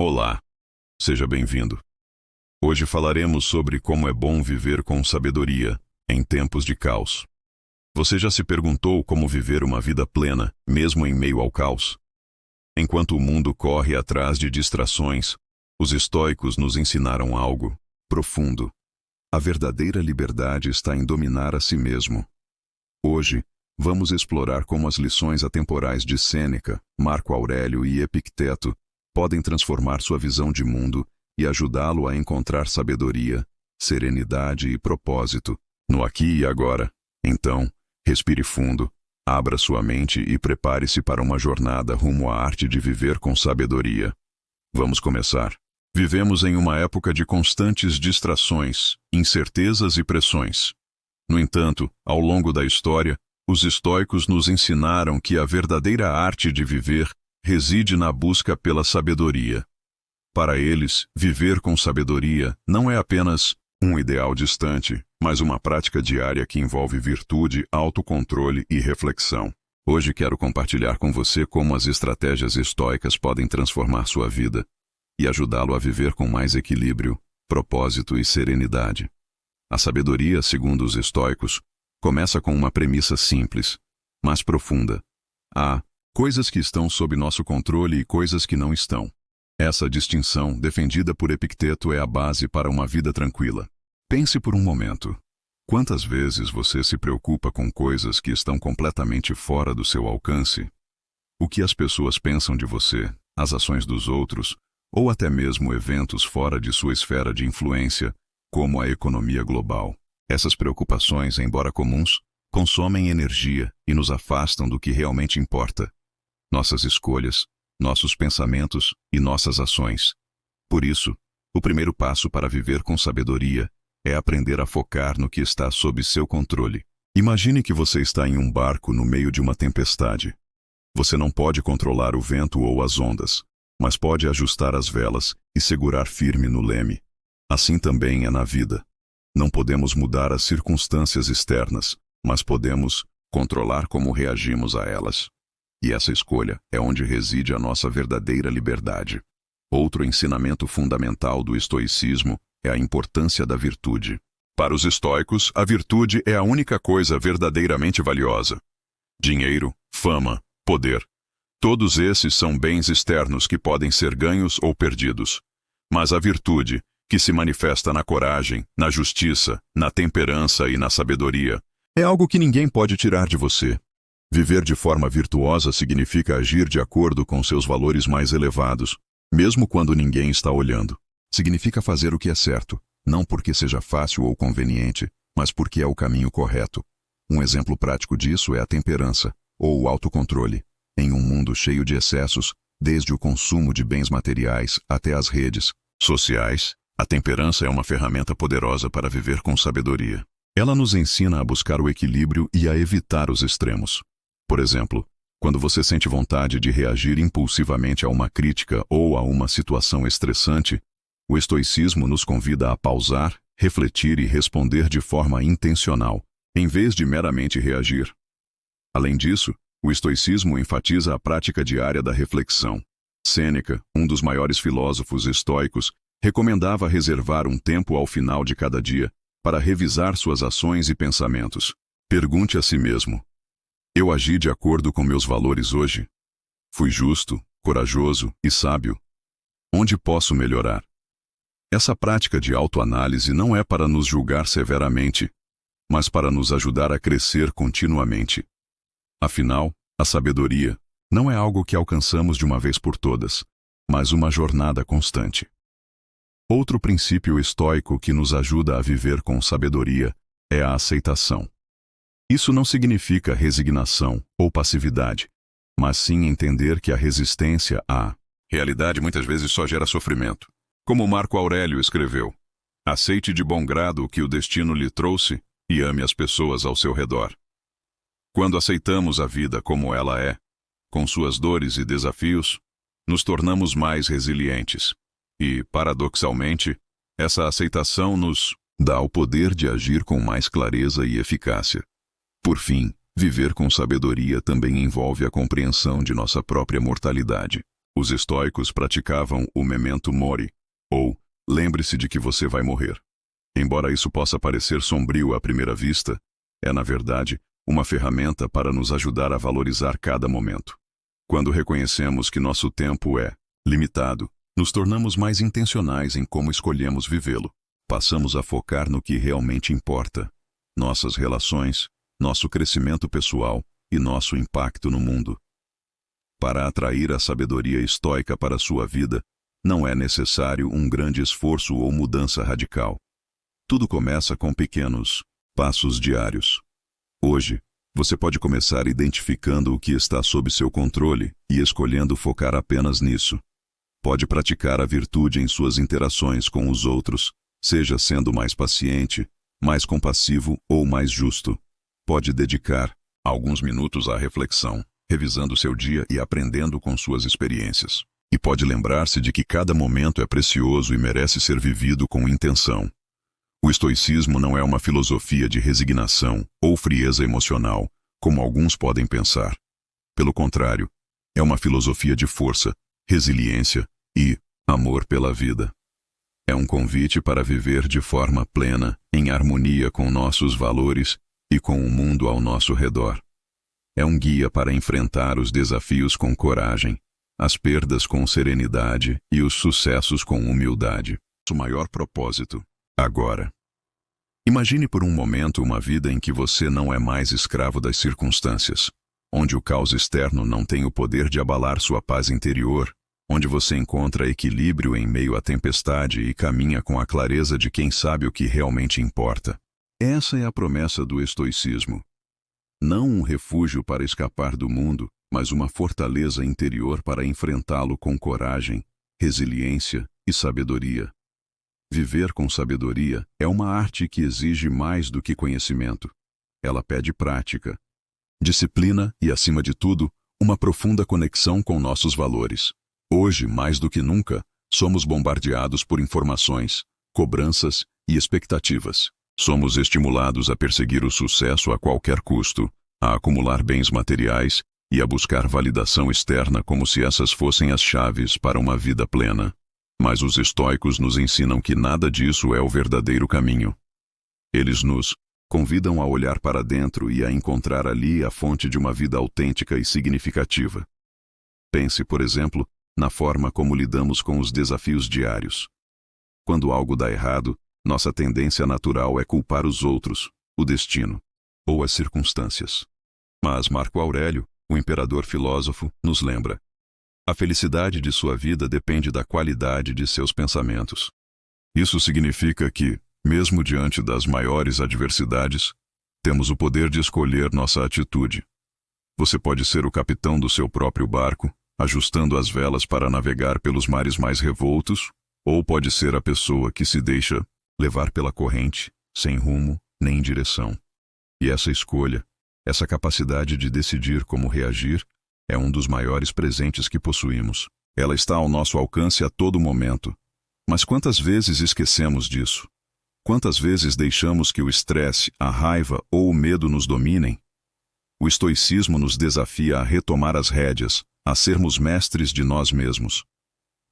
Olá, seja bem-vindo. Hoje falaremos sobre como é bom viver com sabedoria em tempos de caos. Você já se perguntou como viver uma vida plena, mesmo em meio ao caos? Enquanto o mundo corre atrás de distrações, os estoicos nos ensinaram algo profundo. A verdadeira liberdade está em dominar a si mesmo. Hoje, vamos explorar como as lições atemporais de Sêneca, Marco Aurélio e Epicteto podem transformar sua visão de mundo e ajudá-lo a encontrar sabedoria, serenidade e propósito no aqui e agora. Então, respire fundo, abra sua mente e prepare-se para uma jornada rumo à arte de viver com sabedoria. Vamos começar. Vivemos em uma época de constantes distrações, incertezas e pressões. No entanto, ao longo da história, os estoicos nos ensinaram que a verdadeira arte de viver reside na busca pela sabedoria. Para eles, viver com sabedoria não é apenas um ideal distante, mas uma prática diária que envolve virtude, autocontrole e reflexão. Hoje quero compartilhar com você como as estratégias estoicas podem transformar sua vida e ajudá-lo a viver com mais equilíbrio, propósito e serenidade. A sabedoria, segundo os estoicos, começa com uma premissa simples, mas profunda. Há coisas que estão sob nosso controle e coisas que não estão. Essa distinção, defendida por Epicteto, é a base para uma vida tranquila. Pense por um momento. Quantas vezes você se preocupa com coisas que estão completamente fora do seu alcance? O que as pessoas pensam de você, as ações dos outros, ou até mesmo eventos fora de sua esfera de influência, como a economia global. Essas preocupações, embora comuns, consomem energia e nos afastam do que realmente importa: nossas escolhas, nossos pensamentos e nossas ações. Por isso, o primeiro passo para viver com sabedoria é aprender a focar no que está sob seu controle. Imagine que você está em um barco no meio de uma tempestade. Você não pode controlar o vento ou as ondas, mas pode ajustar as velas e segurar firme no leme. Assim também é na vida. Não podemos mudar as circunstâncias externas, mas podemos controlar como reagimos a elas. E essa escolha é onde reside a nossa verdadeira liberdade. Outro ensinamento fundamental do estoicismo é a importância da virtude. Para os estoicos, a virtude é a única coisa verdadeiramente valiosa. Dinheiro, fama, poder. Todos esses são bens externos que podem ser ganhos ou perdidos. Mas a virtude, que se manifesta na coragem, na justiça, na temperança e na sabedoria, é algo que ninguém pode tirar de você. Viver de forma virtuosa significa agir de acordo com seus valores mais elevados, mesmo quando ninguém está olhando. Significa fazer o que é certo, não porque seja fácil ou conveniente, mas porque é o caminho correto. Um exemplo prático disso é a temperança, ou o autocontrole. Em um mundo cheio de excessos, desde o consumo de bens materiais até as redes sociais, a temperança é uma ferramenta poderosa para viver com sabedoria. Ela nos ensina a buscar o equilíbrio e a evitar os extremos. Por exemplo, quando você sente vontade de reagir impulsivamente a uma crítica ou a uma situação estressante, o estoicismo nos convida a pausar, refletir e responder de forma intencional, em vez de meramente reagir. Além disso, o estoicismo enfatiza a prática diária da reflexão. Sêneca, um dos maiores filósofos estoicos, recomendava reservar um tempo ao final de cada dia para revisar suas ações e pensamentos. Pergunte a si mesmo: eu agi de acordo com meus valores hoje? Fui justo, corajoso e sábio? Onde posso melhorar? Essa prática de autoanálise não é para nos julgar severamente, mas para nos ajudar a crescer continuamente. Afinal, a sabedoria não é algo que alcançamos de uma vez por todas, mas uma jornada constante. Outro princípio estoico que nos ajuda a viver com sabedoria é a aceitação. Isso não significa resignação ou passividade, mas sim entender que a resistência à realidade muitas vezes só gera sofrimento. Como Marco Aurélio escreveu: aceite de bom grado o que o destino lhe trouxe e ame as pessoas ao seu redor. Quando aceitamos a vida como ela é, com suas dores e desafios, nos tornamos mais resilientes. E, paradoxalmente, essa aceitação nos dá o poder de agir com mais clareza e eficácia. Por fim, viver com sabedoria também envolve a compreensão de nossa própria mortalidade. Os estoicos praticavam o memento mori, ou lembre-se de que você vai morrer. Embora isso possa parecer sombrio à primeira vista, é, na verdade, uma ferramenta para nos ajudar a valorizar cada momento. Quando reconhecemos que nosso tempo é limitado, nos tornamos mais intencionais em como escolhemos vivê-lo. Passamos a focar no que realmente importa: nossas relações, nosso crescimento pessoal e nosso impacto no mundo. Para atrair a sabedoria estoica para sua vida, não é necessário um grande esforço ou mudança radical. Tudo começa com pequenos passos diários. Hoje, você pode começar identificando o que está sob seu controle e escolhendo focar apenas nisso. Pode praticar a virtude em suas interações com os outros, seja sendo mais paciente, mais compassivo ou mais justo. Pode dedicar alguns minutos à reflexão, revisando seu dia e aprendendo com suas experiências. E pode lembrar-se de que cada momento é precioso e merece ser vivido com intenção. O estoicismo não é uma filosofia de resignação ou frieza emocional, como alguns podem pensar. Pelo contrário, é uma filosofia de força, resiliência e amor pela vida. É um convite para viver de forma plena, em harmonia com nossos valores e com o mundo ao nosso redor. É um guia para enfrentar os desafios com coragem, as perdas com serenidade e os sucessos com humildade. O maior propósito, agora. Imagine por um momento uma vida em que você não é mais escravo das circunstâncias, onde o caos externo não tem o poder de abalar sua paz interior, onde você encontra equilíbrio em meio à tempestade e caminha com a clareza de quem sabe o que realmente importa. Essa é a promessa do estoicismo. Não um refúgio para escapar do mundo, mas uma fortaleza interior para enfrentá-lo com coragem, resiliência e sabedoria. Viver com sabedoria é uma arte que exige mais do que conhecimento. Ela pede prática, disciplina e, acima de tudo, uma profunda conexão com nossos valores. Hoje, mais do que nunca, somos bombardeados por informações, cobranças e expectativas. Somos estimulados a perseguir o sucesso a qualquer custo, a acumular bens materiais e a buscar validação externa como se essas fossem as chaves para uma vida plena. Mas os estoicos nos ensinam que nada disso é o verdadeiro caminho. Eles nos convidam a olhar para dentro e a encontrar ali a fonte de uma vida autêntica e significativa. Pense, por exemplo, na forma como lidamos com os desafios diários. Quando algo dá errado, nossa tendência natural é culpar os outros, o destino ou as circunstâncias. Mas Marco Aurélio, o imperador filósofo, nos lembra: a felicidade de sua vida depende da qualidade de seus pensamentos. Isso significa que, mesmo diante das maiores adversidades, temos o poder de escolher nossa atitude. Você pode ser o capitão do seu próprio barco, ajustando as velas para navegar pelos mares mais revoltos, ou pode ser a pessoa que se deixa levar pela corrente, sem rumo nem direção. E essa escolha, essa capacidade de decidir como reagir, é um dos maiores presentes que possuímos. Ela está ao nosso alcance a todo momento. Mas quantas vezes esquecemos disso? Quantas vezes deixamos que o estresse, a raiva ou o medo nos dominem? O estoicismo nos desafia a retomar as rédeas, a sermos mestres de nós mesmos.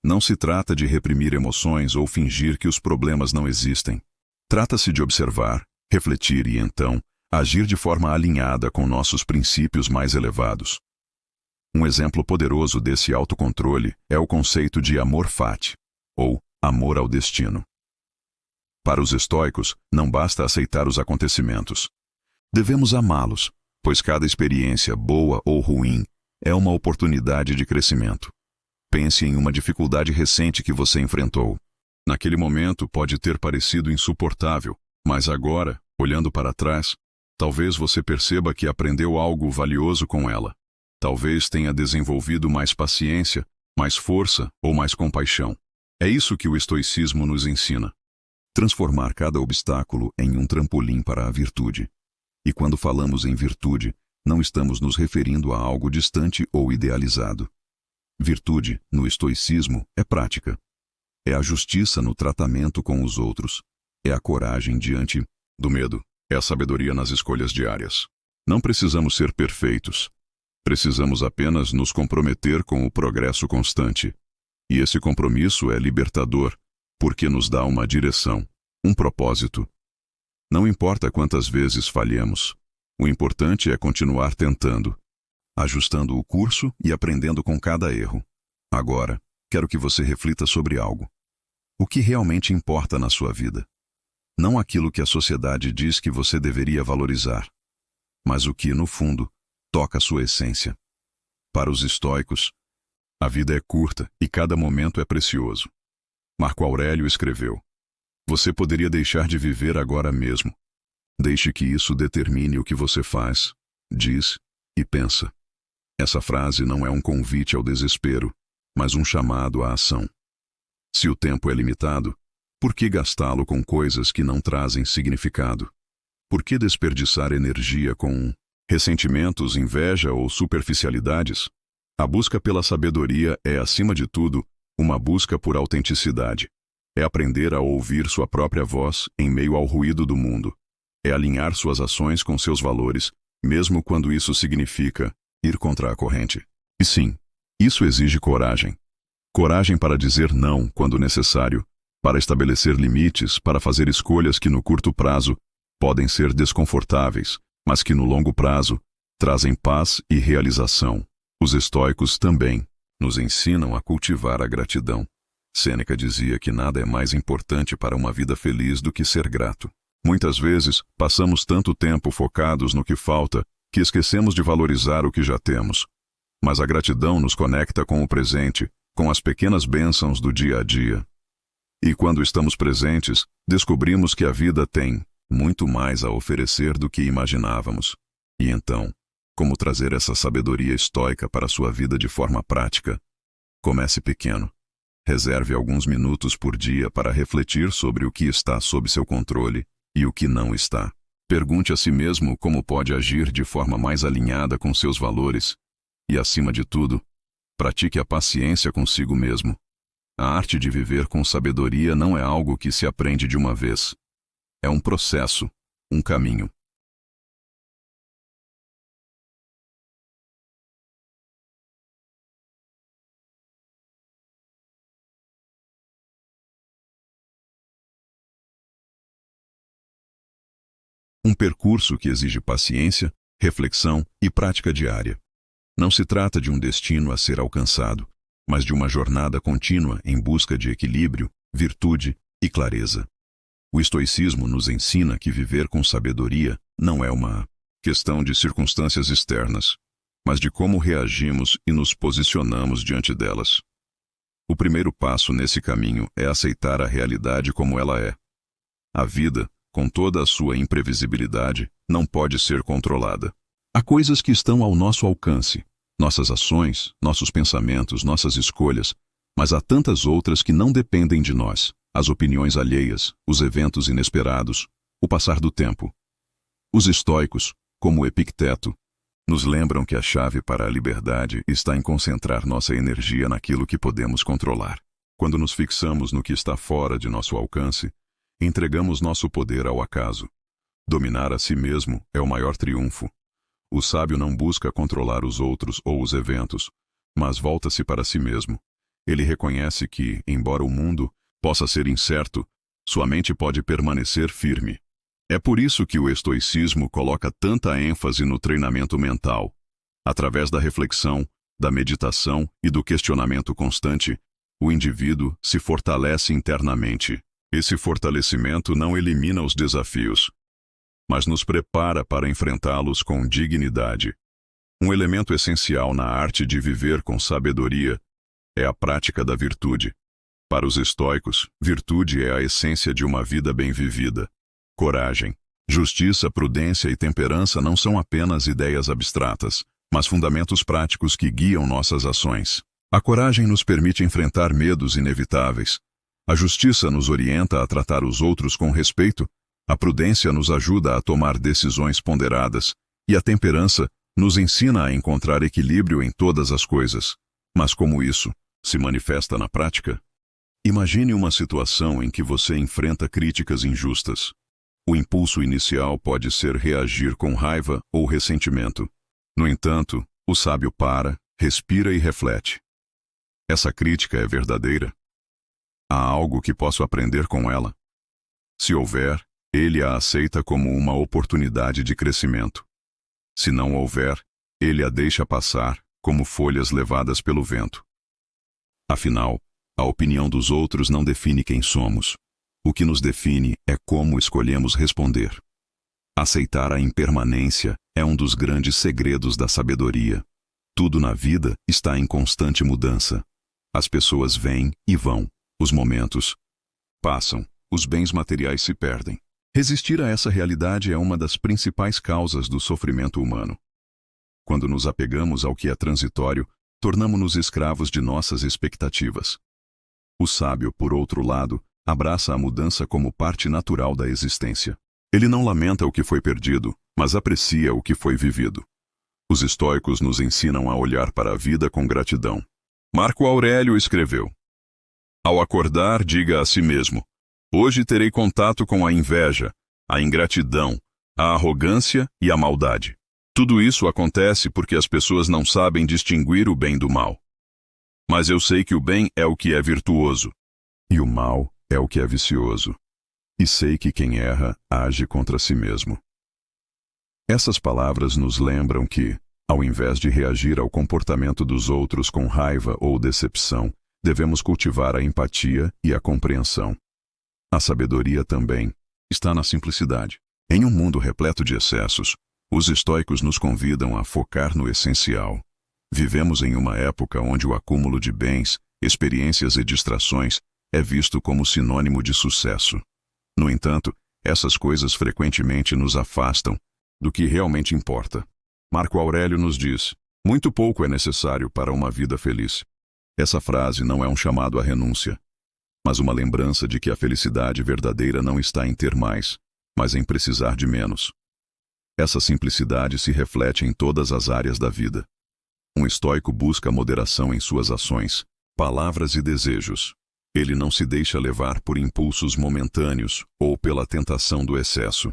Não se trata de reprimir emoções ou fingir que os problemas não existem. Trata-se de observar, refletir e, então, agir de forma alinhada com nossos princípios mais elevados. Um exemplo poderoso desse autocontrole é o conceito de amor fati, ou amor ao destino. Para os estoicos, não basta aceitar os acontecimentos. Devemos amá-los, pois cada experiência, boa ou ruim, é uma oportunidade de crescimento. Pense em uma dificuldade recente que você enfrentou. Naquele momento pode ter parecido insuportável, mas agora, olhando para trás, talvez você perceba que aprendeu algo valioso com ela. Talvez tenha desenvolvido mais paciência, mais força ou mais compaixão. É isso que o estoicismo nos ensina. Transformar cada obstáculo em um trampolim para a virtude. E quando falamos em virtude, não estamos nos referindo a algo distante ou idealizado. Virtude, no estoicismo, é prática. É a justiça no tratamento com os outros. É a coragem diante do medo. É a sabedoria nas escolhas diárias. Não precisamos ser perfeitos. Precisamos apenas nos comprometer com o progresso constante. E esse compromisso é libertador, porque nos dá uma direção, um propósito. Não importa quantas vezes falhemos, o importante é continuar tentando, ajustando o curso e aprendendo com cada erro. Agora, quero que você reflita sobre algo. O que realmente importa na sua vida? Não aquilo que a sociedade diz que você deveria valorizar, mas o que, no fundo, toca a sua essência. Para os estoicos, a vida é curta e cada momento é precioso. Marco Aurélio escreveu: "Você poderia deixar de viver agora mesmo. Deixe que isso determine o que você faz, diz e pensa." Essa frase não é um convite ao desespero, mas um chamado à ação. Se o tempo é limitado, por que gastá-lo com coisas que não trazem significado? Por que desperdiçar energia com ressentimentos, inveja ou superficialidades? A busca pela sabedoria é, acima de tudo, uma busca por autenticidade. É aprender a ouvir sua própria voz em meio ao ruído do mundo. É alinhar suas ações com seus valores, mesmo quando isso significa ir contra a corrente. E sim, isso exige coragem. Coragem para dizer não quando necessário, para estabelecer limites, para fazer escolhas que no curto prazo podem ser desconfortáveis, mas que no longo prazo trazem paz e realização. Os estoicos também nos ensinam a cultivar a gratidão. Sêneca dizia que nada é mais importante para uma vida feliz do que ser grato. Muitas vezes, passamos tanto tempo focados no que falta que esquecemos de valorizar o que já temos. Mas a gratidão nos conecta com o presente, com as pequenas bênçãos do dia a dia. E quando estamos presentes, descobrimos que a vida tem muito mais a oferecer do que imaginávamos. E então, como trazer essa sabedoria estoica para a sua vida de forma prática? Comece pequeno. Reserve alguns minutos por dia para refletir sobre o que está sob seu controle e o que não está. Pergunte a si mesmo como pode agir de forma mais alinhada com seus valores. E, acima de tudo, pratique a paciência consigo mesmo. A arte de viver com sabedoria não é algo que se aprende de uma vez. É um processo, um caminho. Um percurso que exige paciência, reflexão e prática diária. Não se trata de um destino a ser alcançado, mas de uma jornada contínua em busca de equilíbrio, virtude e clareza. O estoicismo nos ensina que viver com sabedoria não é uma questão de circunstâncias externas, mas de como reagimos e nos posicionamos diante delas. O primeiro passo nesse caminho é aceitar a realidade como ela é. A vida, com toda a sua imprevisibilidade, não pode ser controlada. Há coisas que estão ao nosso alcance, nossas ações, nossos pensamentos, nossas escolhas, mas há tantas outras que não dependem de nós, as opiniões alheias, os eventos inesperados, o passar do tempo. Os estoicos, como Epicteto, nos lembram que a chave para a liberdade está em concentrar nossa energia naquilo que podemos controlar. Quando nos fixamos no que está fora de nosso alcance, entregamos nosso poder ao acaso. Dominar a si mesmo é o maior triunfo. O sábio não busca controlar os outros ou os eventos, mas volta-se para si mesmo. Ele reconhece que, embora o mundo possa ser incerto, sua mente pode permanecer firme. É por isso que o estoicismo coloca tanta ênfase no treinamento mental. Através da reflexão, da meditação e do questionamento constante, o indivíduo se fortalece internamente. Esse fortalecimento não elimina os desafios, mas nos prepara para enfrentá-los com dignidade. Um elemento essencial na arte de viver com sabedoria é a prática da virtude. Para os estoicos, virtude é a essência de uma vida bem vivida. Coragem, justiça, prudência e temperança não são apenas ideias abstratas, mas fundamentos práticos que guiam nossas ações. A coragem nos permite enfrentar medos inevitáveis. A justiça nos orienta a tratar os outros com respeito. A prudência nos ajuda a tomar decisões ponderadas. E a temperança nos ensina a encontrar equilíbrio em todas as coisas. Mas como isso se manifesta na prática? Imagine uma situação em que você enfrenta críticas injustas. O impulso inicial pode ser reagir com raiva ou ressentimento. No entanto, O sábio para, respira e reflete. Essa crítica é verdadeira? Há algo que posso aprender com ela? Se houver, ele a aceita como uma oportunidade de crescimento. Se não houver, ele a deixa passar, como folhas levadas pelo vento. Afinal, a opinião dos outros não define quem somos. O que nos define é como escolhemos responder. Aceitar a impermanência é um dos grandes segredos da sabedoria. Tudo na vida está em constante mudança. As pessoas vêm e vão, os momentos passam, os bens materiais se perdem. Resistir a essa realidade é uma das principais causas do sofrimento humano. Quando nos apegamos ao que é transitório, tornamo-nos escravos de nossas expectativas. O sábio, por outro lado, abraça a mudança como parte natural da existência. Ele não lamenta o que foi perdido, mas aprecia o que foi vivido. Os estoicos nos ensinam a olhar para a vida com gratidão. Marco Aurélio escreveu: Ao acordar, diga a si mesmo: hoje terei contato com a inveja, a ingratidão, a arrogância e a maldade. Tudo isso acontece porque as pessoas não sabem distinguir o bem do mal. Mas eu sei que o bem é o que é virtuoso, e o mal é o que é vicioso. E sei que quem erra age contra si mesmo. Essas palavras nos lembram que, ao invés de reagir ao comportamento dos outros com raiva ou decepção, devemos cultivar a empatia e a compreensão. A sabedoria também está na simplicidade. Em um mundo repleto de excessos, os estoicos nos convidam a focar no essencial. Vivemos em uma época onde o acúmulo de bens, experiências e distrações é visto como sinônimo de sucesso. No entanto, essas coisas frequentemente nos afastam do que realmente importa. Marco Aurélio nos diz: muito pouco é necessário para uma vida feliz. Essa frase não é um chamado à renúncia, mas uma lembrança de que a felicidade verdadeira não está em ter mais, mas em precisar de menos. Essa simplicidade se reflete em todas as áreas da vida. Um estoico busca moderação em suas ações, palavras e desejos. Ele não se deixa levar por impulsos momentâneos ou pela tentação do excesso.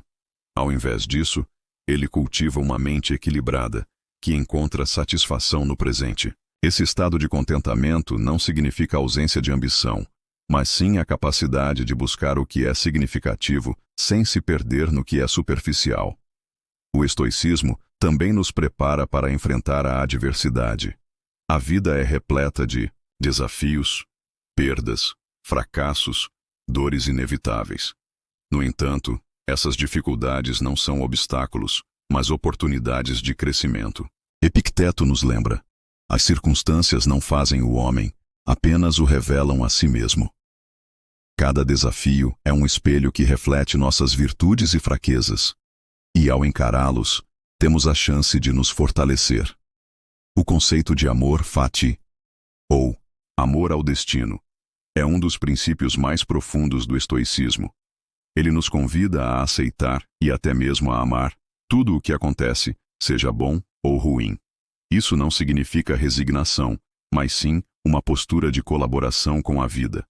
Ao invés disso, ele cultiva uma mente equilibrada, que encontra satisfação no presente. Esse estado de contentamento não significa ausência de ambição, mas sim a capacidade de buscar o que é significativo sem se perder no que é superficial. O estoicismo também nos prepara para enfrentar a adversidade. A vida é repleta de desafios, perdas, fracassos, dores inevitáveis. No entanto, essas dificuldades não são obstáculos, mas oportunidades de crescimento. Epicteto nos lembra: as circunstâncias não fazem o homem, apenas o revelam a si mesmo. Cada desafio é um espelho que reflete nossas virtudes e fraquezas, e ao encará-los, temos a chance de nos fortalecer. O conceito de amor fati, ou amor ao destino, é um dos princípios mais profundos do estoicismo. Ele nos convida a aceitar e até mesmo a amar tudo o que acontece, seja bom ou ruim. Isso não significa resignação, mas sim uma postura de colaboração com a vida.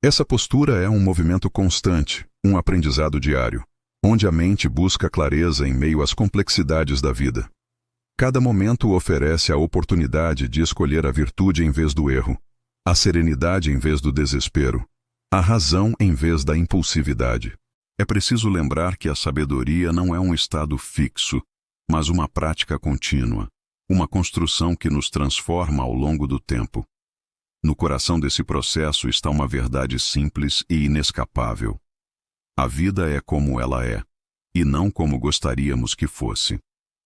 Essa postura é um movimento constante, um aprendizado diário, onde a mente busca clareza em meio às complexidades da vida. Cada momento oferece a oportunidade de escolher a virtude em vez do erro, a serenidade em vez do desespero, a razão em vez da impulsividade. É preciso lembrar que a sabedoria não é um estado fixo, mas uma prática contínua, uma construção que nos transforma ao longo do tempo. No coração desse processo está uma verdade simples e inescapável. A vida é como ela é, e não como gostaríamos que fosse.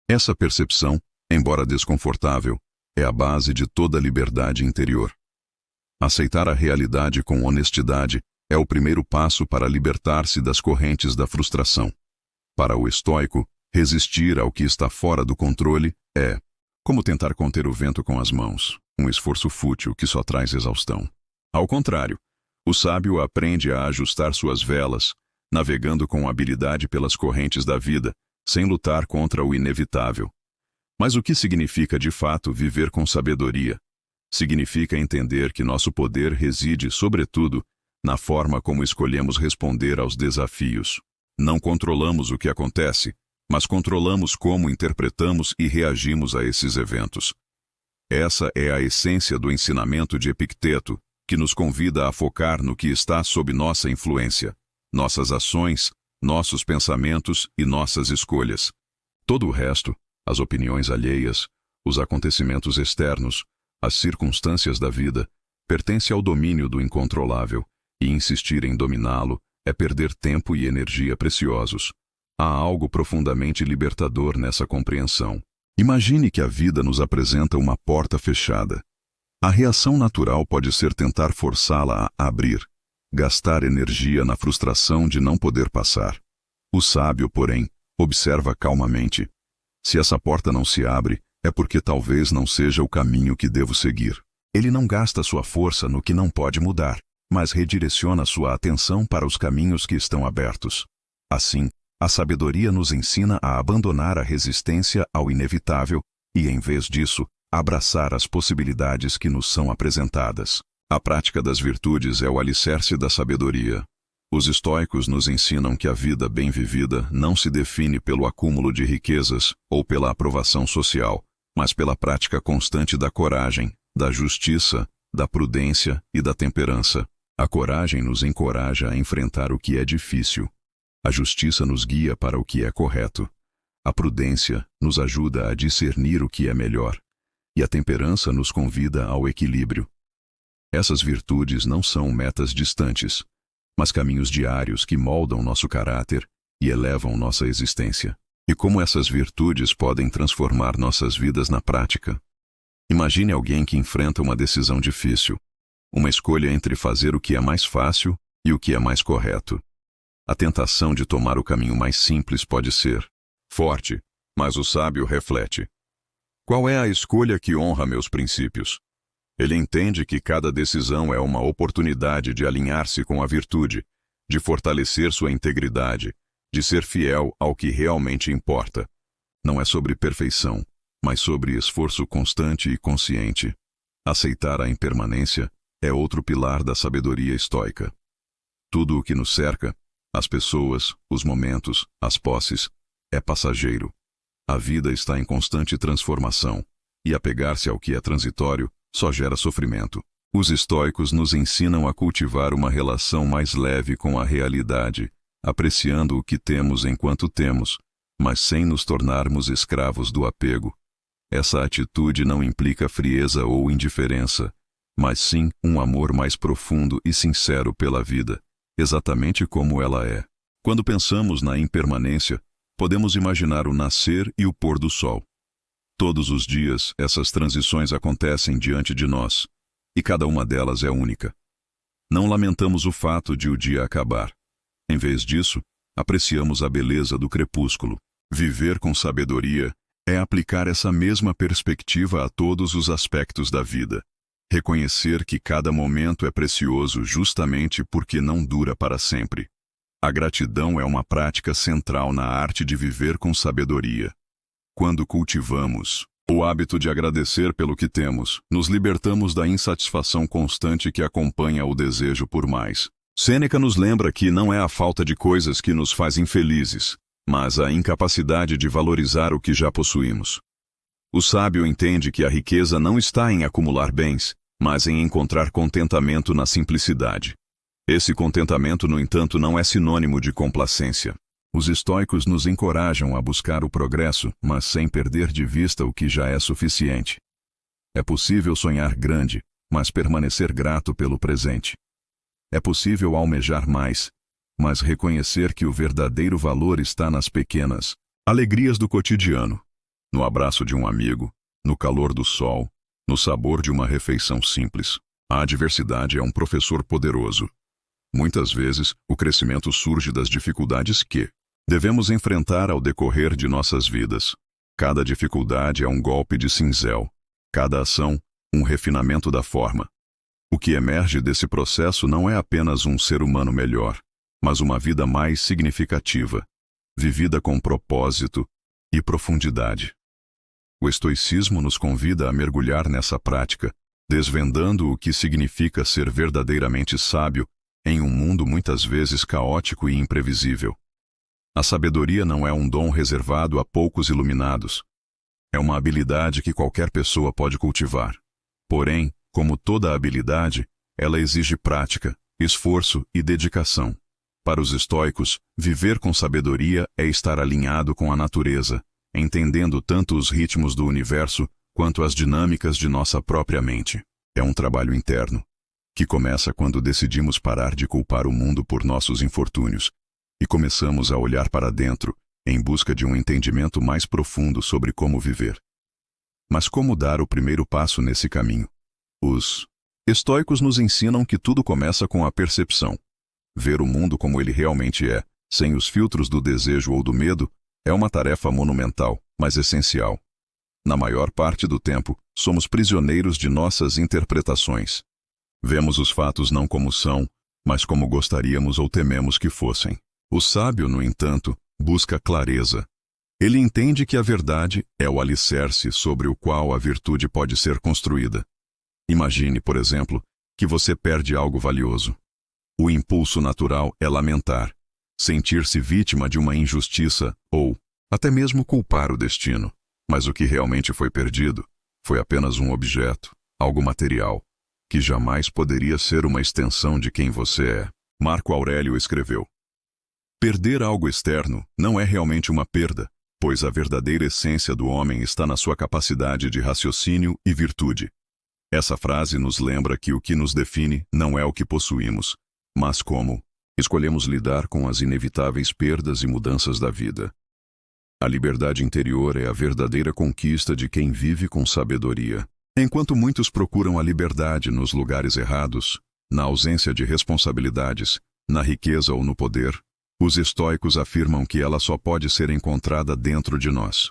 Essa percepção, embora desconfortável, é a base de toda liberdade interior. Aceitar a realidade com honestidade é o primeiro passo para libertar-se das correntes da frustração. Para o estoico, resistir ao que está fora do controle é como tentar conter o vento com as mãos, um esforço fútil que só traz exaustão. Ao contrário, o sábio aprende a ajustar suas velas, navegando com habilidade pelas correntes da vida, sem lutar contra o inevitável. Mas o que significa de fato viver com sabedoria? Significa entender que nosso poder reside, sobretudo, na forma como escolhemos responder aos desafios. Não controlamos o que acontece, mas controlamos como interpretamos e reagimos a esses eventos. Essa é a essência do ensinamento de Epicteto, que nos convida a focar no que está sob nossa influência, nossas ações, nossos pensamentos e nossas escolhas. Todo o resto, as opiniões alheias, os acontecimentos externos, as circunstâncias da vida, pertence ao domínio do incontrolável, e insistir em dominá-lo é perder tempo e energia preciosos. Há algo profundamente libertador nessa compreensão. Imagine que a vida nos apresenta uma porta fechada. A reação natural pode ser tentar forçá-la a abrir, gastar energia na frustração de não poder passar. O sábio, porém, observa calmamente. Se essa porta não se abre, é porque talvez não seja o caminho que devo seguir. Ele não gasta sua força no que não pode mudar, mas redireciona sua atenção para os caminhos que estão abertos. Assim, a sabedoria nos ensina a abandonar a resistência ao inevitável e, em vez disso, abraçar as possibilidades que nos são apresentadas. A prática das virtudes é o alicerce da sabedoria. Os estoicos nos ensinam que a vida bem vivida não se define pelo acúmulo de riquezas ou pela aprovação social, mas pela prática constante da coragem, da justiça, da prudência e da temperança. A coragem nos encoraja a enfrentar o que é difícil. A justiça nos guia para o que é correto. A prudência nos ajuda a discernir o que é melhor. E a temperança nos convida ao equilíbrio. Essas virtudes não são metas distantes, mas caminhos diários que moldam nosso caráter e elevam nossa existência. E como essas virtudes podem transformar nossas vidas na prática? Imagine alguém que enfrenta uma decisão difícil, uma escolha entre fazer o que é mais fácil e o que é mais correto. A tentação de tomar o caminho mais simples pode ser forte, mas o sábio reflete. Qual é a escolha que honra meus princípios? Ele entende que cada decisão é uma oportunidade de alinhar-se com a virtude, de fortalecer sua integridade, de ser fiel ao que realmente importa. Não é sobre perfeição, mas sobre esforço constante e consciente. Aceitar a impermanência é outro pilar da sabedoria estoica. Tudo o que nos cerca, as pessoas, os momentos, as posses, é passageiro. A vida está em constante transformação, e apegar-se ao que é transitório só gera sofrimento. Os estoicos nos ensinam a cultivar uma relação mais leve com a realidade, apreciando o que temos enquanto temos, mas sem nos tornarmos escravos do apego. Essa atitude não implica frieza ou indiferença, mas sim um amor mais profundo e sincero pela vida, exatamente como ela é. Quando pensamos na impermanência, podemos imaginar o nascer e o pôr do sol. Todos os dias, essas transições acontecem diante de nós, e cada uma delas é única. Não lamentamos o fato de o dia acabar. Em vez disso, apreciamos a beleza do crepúsculo. Viver com sabedoria é aplicar essa mesma perspectiva a todos os aspectos da vida. Reconhecer que cada momento é precioso justamente porque não dura para sempre. A gratidão é uma prática central na arte de viver com sabedoria. Quando cultivamos o hábito de agradecer pelo que temos, nos libertamos da insatisfação constante que acompanha o desejo por mais. Sêneca nos lembra que não é a falta de coisas que nos faz infelizes, mas a incapacidade de valorizar o que já possuímos. O sábio entende que a riqueza não está em acumular bens, mas em encontrar contentamento na simplicidade. Esse contentamento, no entanto, não é sinônimo de complacência. Os estoicos nos encorajam a buscar o progresso, mas sem perder de vista o que já é suficiente. É possível sonhar grande, mas permanecer grato pelo presente. É possível almejar mais, mas reconhecer que o verdadeiro valor está nas pequenas alegrias do cotidiano, no abraço de um amigo, no calor do sol, no sabor de uma refeição simples. A adversidade é um professor poderoso. Muitas vezes, o crescimento surge das dificuldades que devemos enfrentar ao decorrer de nossas vidas. Cada dificuldade é um golpe de cinzel, cada ação, um refinamento da forma. O que emerge desse processo não é apenas um ser humano melhor, mas uma vida mais significativa, vivida com propósito e profundidade. O estoicismo nos convida a mergulhar nessa prática, desvendando o que significa ser verdadeiramente sábio em um mundo muitas vezes caótico e imprevisível. A sabedoria não é um dom reservado a poucos iluminados. É uma habilidade que qualquer pessoa pode cultivar. Porém, como toda habilidade, ela exige prática, esforço e dedicação. Para os estoicos, viver com sabedoria é estar alinhado com a natureza, entendendo tanto os ritmos do universo quanto as dinâmicas de nossa própria mente. É um trabalho interno, que começa quando decidimos parar de culpar o mundo por nossos infortúnios e começamos a olhar para dentro em busca de um entendimento mais profundo sobre como viver. Mas como dar o primeiro passo nesse caminho? Os estoicos nos ensinam que tudo começa com a percepção. Ver o mundo como ele realmente é, sem os filtros do desejo ou do medo, é uma tarefa monumental, mas essencial. Na maior parte do tempo, somos prisioneiros de nossas interpretações. Vemos os fatos não como são, mas como gostaríamos ou tememos que fossem. O sábio, no entanto, busca clareza. Ele entende que a verdade é o alicerce sobre o qual a virtude pode ser construída. Imagine, por exemplo, que você perde algo valioso. O impulso natural é lamentar, sentir-se vítima de uma injustiça ou, até mesmo, culpar o destino. Mas o que realmente foi perdido foi apenas um objeto, algo material, que jamais poderia ser uma extensão de quem você é. Marco Aurélio escreveu: perder algo externo não é realmente uma perda, pois a verdadeira essência do homem está na sua capacidade de raciocínio e virtude. Essa frase nos lembra que o que nos define não é o que possuímos, mas como escolhemos lidar com as inevitáveis perdas e mudanças da vida. A liberdade interior é a verdadeira conquista de quem vive com sabedoria. Enquanto muitos procuram a liberdade nos lugares errados, na ausência de responsabilidades, na riqueza ou no poder, os estoicos afirmam que ela só pode ser encontrada dentro de nós.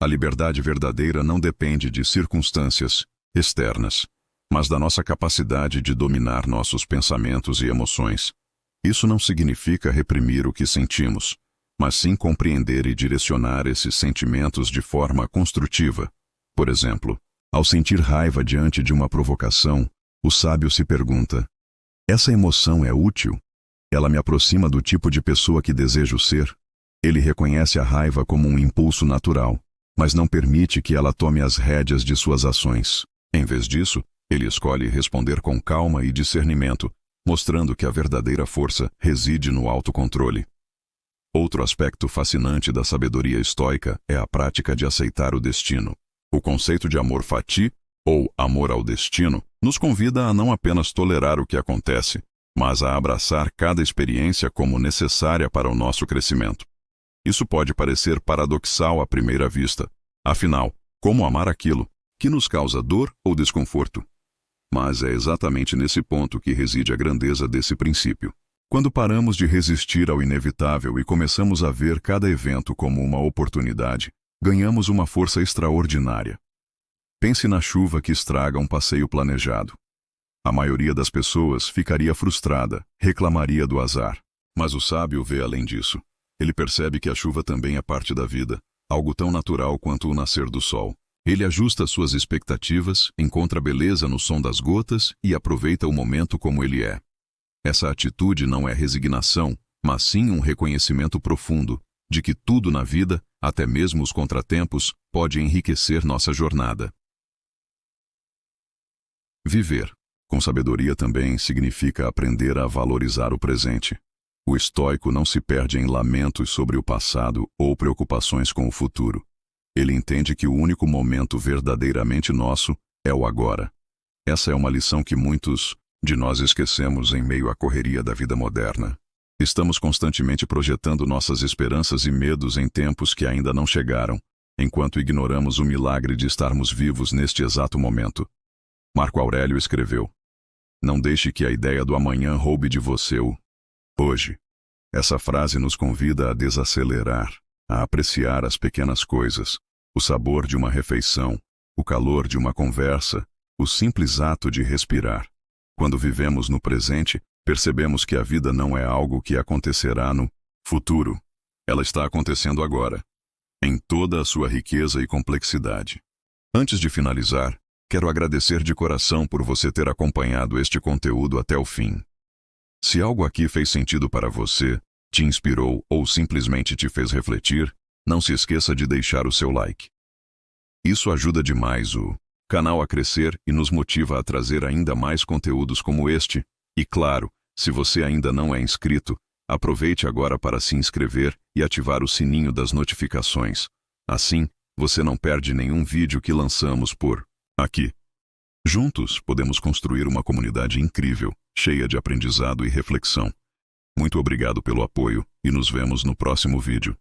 A liberdade verdadeira não depende de circunstâncias externas, mas da nossa capacidade de dominar nossos pensamentos e emoções. Isso não significa reprimir o que sentimos, mas sim compreender e direcionar esses sentimentos de forma construtiva. Por exemplo, ao sentir raiva diante de uma provocação, o sábio se pergunta: essa emoção é útil? Ela me aproxima do tipo de pessoa que desejo ser? Ele reconhece a raiva como um impulso natural, mas não permite que ela tome as rédeas de suas ações. Em vez disso, ele escolhe responder com calma e discernimento, mostrando que a verdadeira força reside no autocontrole. Outro aspecto fascinante da sabedoria estoica é a prática de aceitar o destino. O conceito de amor fati, ou amor ao destino, nos convida a não apenas tolerar o que acontece, mas a abraçar cada experiência como necessária para o nosso crescimento. Isso pode parecer paradoxal à primeira vista. Afinal, como amar aquilo que nos causa dor ou desconforto? Mas é exatamente nesse ponto que reside a grandeza desse princípio. Quando paramos de resistir ao inevitável e começamos a ver cada evento como uma oportunidade, ganhamos uma força extraordinária. Pense na chuva que estraga um passeio planejado. A maioria das pessoas ficaria frustrada, reclamaria do azar. Mas o sábio vê além disso. Ele percebe que a chuva também é parte da vida, algo tão natural quanto o nascer do sol. Ele ajusta suas expectativas, encontra beleza no som das gotas e aproveita o momento como ele é. Essa atitude não é resignação, mas sim um reconhecimento profundo de que tudo na vida, até mesmo os contratempos, pode enriquecer nossa jornada. Viver com sabedoria também significa aprender a valorizar o presente. O estoico não se perde em lamentos sobre o passado ou preocupações com o futuro. Ele entende que o único momento verdadeiramente nosso é o agora. Essa é uma lição que muitos de nós esquecemos em meio à correria da vida moderna. Estamos constantemente projetando nossas esperanças e medos em tempos que ainda não chegaram, enquanto ignoramos o milagre de estarmos vivos neste exato momento. Marco Aurélio escreveu: não deixe que a ideia do amanhã roube de você o hoje. Essa frase nos convida a desacelerar, a apreciar as pequenas coisas, o sabor de uma refeição, o calor de uma conversa, o simples ato de respirar. Quando vivemos no presente, percebemos que a vida não é algo que acontecerá no futuro. Ela está acontecendo agora, em toda a sua riqueza e complexidade. Antes de finalizar, quero agradecer de coração por você ter acompanhado este conteúdo até o fim. Se algo aqui fez sentido para você, te inspirou ou simplesmente te fez refletir, não se esqueça de deixar o seu like. Isso ajuda demais o canal a crescer e nos motiva a trazer ainda mais conteúdos como este. E claro, se você ainda não é inscrito, aproveite agora para se inscrever e ativar o sininho das notificações. Assim, você não perde nenhum vídeo que lançamos por aqui. Juntos, podemos construir uma comunidade incrível, cheia de aprendizado e reflexão. Muito obrigado pelo apoio e nos vemos no próximo vídeo.